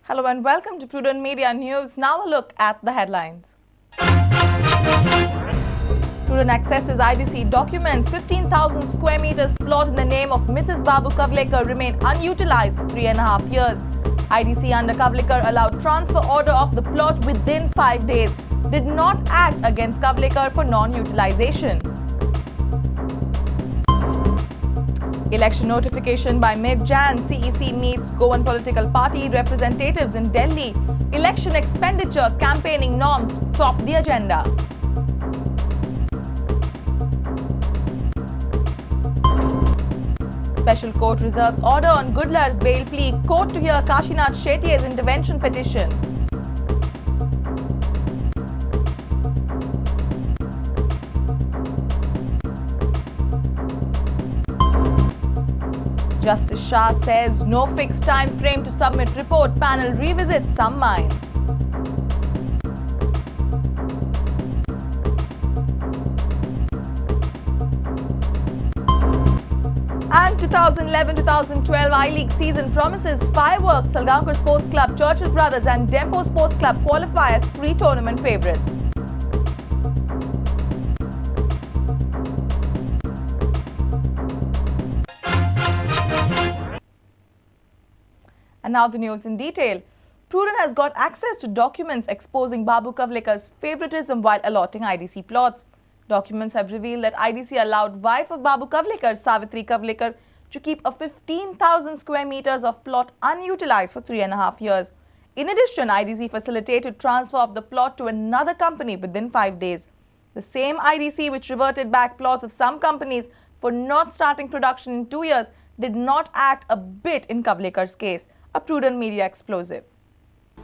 Hello and welcome to Prudent Media News. Now a look at the headlines. Prudent accesses IDC documents. 15,000 square meters plot in the name of Mrs. Babu Kavlekar remain unutilized for 3.5 years. IDC under Kavlekar allowed transfer order of the plot within 5 days. Did not act against Kavlekar for non-utilization. Election notification by mid-Jan. CEC meets Goan political party representatives in Delhi. Election expenditure campaigning norms top the agenda. Special court reserves order on Gudlar's bail plea. Court to hear Kashinath Shetty's intervention petition. Justice Shah says no fixed time frame to submit report. Panel revisits some minds. And 2011-2012 I-League season promises fireworks. Salgaonkar Sports Club, Churchill Brothers and Dempo Sports Club qualify as pre-tournament favourites. And now the news in detail. Prudent has got access to documents exposing Babu Kavlekar's favoritism while allotting IDC plots. Documents have revealed that IDC allowed wife of Babu Kavlekar, Savitri Kavlekar, to keep a 15,000 square meters of plot unutilized for 3.5 years. In addition, IDC facilitated transfer of the plot to another company within 5 days. The same IDC which reverted back plots of some companies for not starting production in 2 years did not act a bit in Kavlekar's case. A Prudent Media explosive.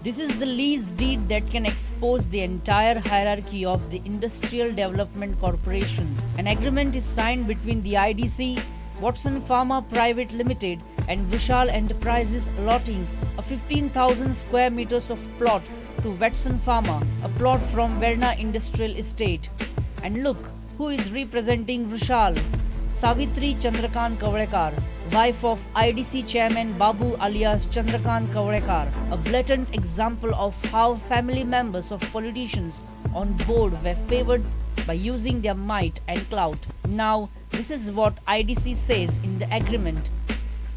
This is the lease deed that can expose the entire hierarchy of the Industrial Development Corporation. An agreement is signed between the IDC, Watson Pharma Private Limited and Vishal Enterprises allotting a 15,000 square meters of plot to Watson Pharma, a plot from Verna Industrial Estate. And look who is representing Vishal. Savitri Chandrakant Kavlekar, wife of IDC chairman Babu alias Chandrakant Kavlekar, a blatant example of how family members of politicians on board were favoured by using their might and clout. Now, this is what IDC says in the agreement.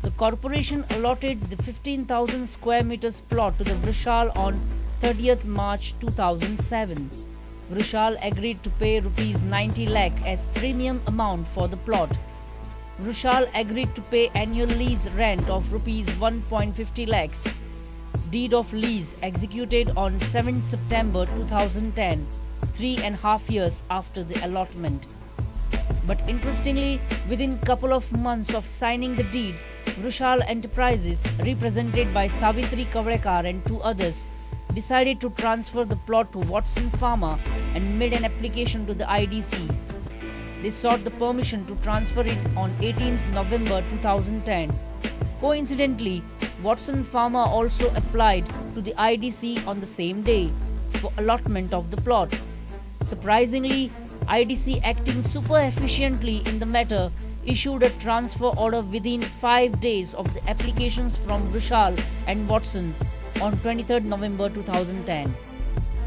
The corporation allotted the 15,000 square meters plot to the Vrishal on 30th March 2007. Vrishal agreed to pay rupees 90 lakh as premium amount for the plot. Vrishal agreed to pay annual lease rent of rupees 1.50 lakhs. Deed of lease executed on 7 September 2010, 3.5 years after the allotment. But interestingly, within couple of months of signing the deed, Vrishal Enterprises, represented by Savitri Kavlekar and 2 others, decided to transfer the plot to Watson Pharma and made an application to the IDC. They sought the permission to transfer it on 18th November 2010. Coincidentally, Watson Pharma also applied to the IDC on the same day for allotment of the plot. Surprisingly, IDC, acting super efficiently in the matter, issued a transfer order within 5 days of the applications from Vishal and Watson on 23rd November 2010.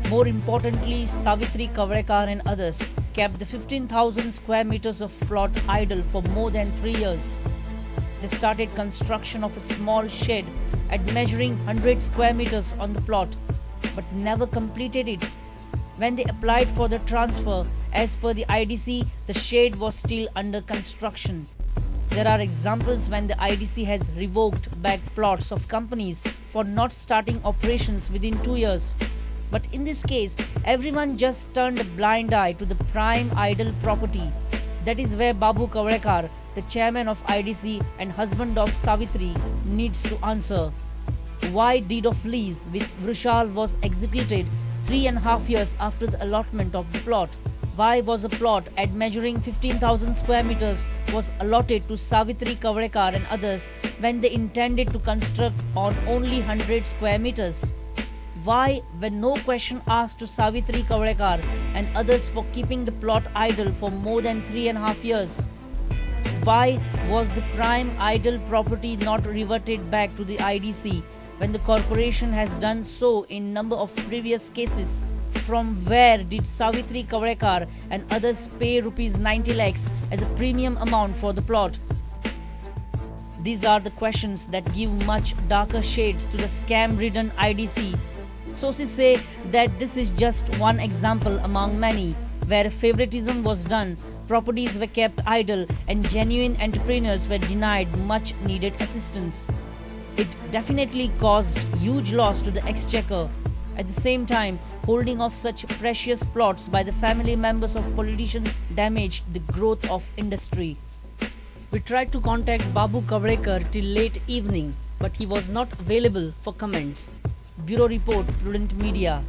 More importantly, Savitri Kavlekar and others kept the 15,000 square meters of plot idle for more than 3 years. They started construction of a small shed at measuring 100 square meters on the plot, but never completed it. When they applied for the transfer, as per the IDC, the shed was still under construction. There are examples when the IDC has revoked back plots of companies for not starting operations within 2 years. But in this case, everyone just turned a blind eye to the prime idle property. That is where Babu Kavlekar, the chairman of IDC and husband of Savitri, needs to answer. Why deed of lease with Vrishal was executed 3.5 years after the allotment of the plot? Why was a plot at measuring 15,000 square meters was allotted to Savitri Kavlekar and others when they intended to construct on only 100 square meters? Why were no question asked to Savitri Kavlekar and others for keeping the plot idle for more than 3.5 years? Why was the prime idle property not reverted back to the IDC when the corporation has done so in number of previous cases? From where did Savitri Kavrekar and others pay rupees 90 lakhs as a premium amount for the plot? These are the questions that give much darker shades to the scam-ridden IDC. Sources say that this is just one example among many, where favoritism was done, properties were kept idle, and genuine entrepreneurs were denied much needed assistance. It definitely caused huge loss to the exchequer. At the same time, holding of such precious plots by the family members of politicians damaged the growth of industry. We tried to contact Babu Kavrekar till late evening, but he was not available for comments. Bureau Report, Prudent Media.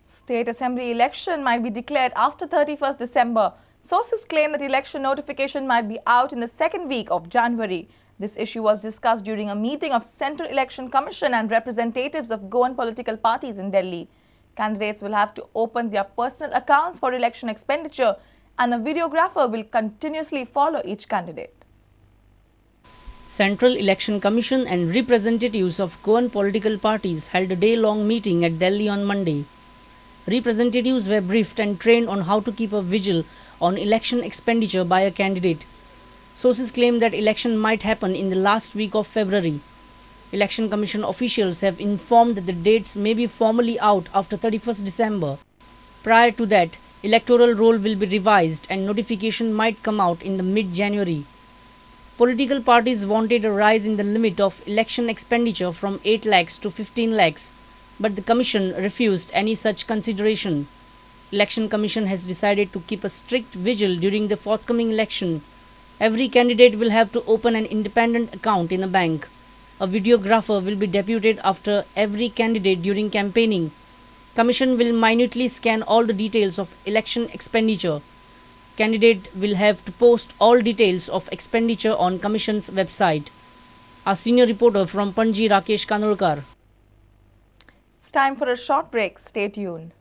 State Assembly election might be declared after 31st December. Sources claim that election notification might be out in the second week of January. This issue was discussed during a meeting of Central Election Commission and representatives of Goan political parties in Delhi. Candidates will have to open their personal accounts for election expenditure, and a videographer will continuously follow each candidate. Central Election Commission and representatives of Goan political parties held a day-long meeting at Delhi on Monday. Representatives were briefed and trained on how to keep a vigil on election expenditure by a candidate. Sources claim that election might happen in the last week of February. Election Commission officials have informed that the dates may be formally out after 31st December. Prior to that, electoral roll will be revised and notification might come out in the mid-January. Political parties wanted a rise in the limit of election expenditure from 8 lakhs to 15 lakhs, but the Commission refused any such consideration. Election Commission has decided to keep a strict vigil during the forthcoming election. Every candidate will have to open an independent account in a bank. A videographer will be deputed after every candidate during campaigning. Commission will minutely scan all the details of election expenditure. Candidate will have to post all details of expenditure on Commission's website. Our senior reporter from Panji, Rakesh Kanolkar. It's time for a short break. Stay tuned.